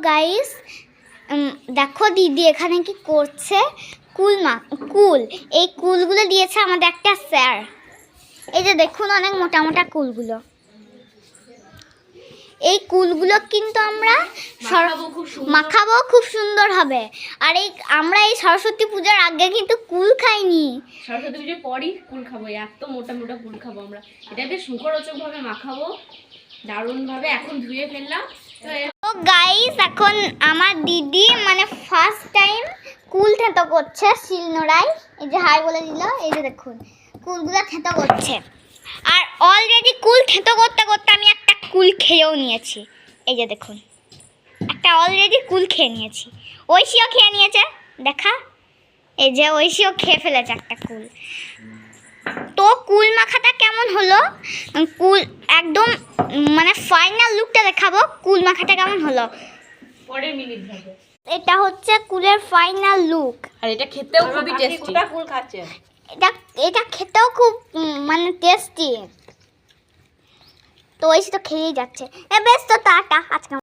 Guys দেখো দিদি এখানে কি করছে। কুল এই কুলগুলো দিয়েছে আমাদের একটা স্যার। এই যে দেখুন অনেক মোটা মোটা কুলগুলো। এই কুলগুলো কিন্তু আমরা মাখাবো, খুব সুন্দর হবে। আর আমরা এই সরস্বতী পূজার আগে কিন্তু কুল খাইনি, সরস্বতী পুজোর পরই কুল খাবো। এত মোটা মোটা কুল খাবো আমরা। এটা বেশ মুখরোচক ভাবে মাখাবো, দারুণ ভাবে। এখন ধুয়ে ফেললাম। তো গাইস এখন আমার দিদি মানে ফার্স্ট টাইম কুল থেঁতো করছে শিলনোড়ায়। এই যে হাই বলে দিল, এই যে দেখুন কুলগুলো থেঁতো করছে। আর অলরেডি কুল থেঁতো করতে করতে আমি একটা কুল খেয়েও নিয়েছি। এই যে দেখুন একটা অলরেডি কুল খেয়ে নিয়েছি। ঐশীও খেয়ে নিয়েছে, দেখা এই যে ঐশীও খেয়ে ফেলেছে একটা কুল। তো কুল মাখাটা কেমন হলো, কুল একদম মানে ফাইনাল লুকটা দেখাবো কুল মাখাটা কেমন হলো পরের মিনিট হবে। এটা হচ্ছে কুলের ফাইনাল লুক। আর এটা খেতেও খুবই টেস্টি। কুল খাচ্ছে এটা খেতেও খুব মানে টেস্টি। তো ঐশী তো খেয়েই যাচ্ছে। বেশ, তো টাটা আজকে।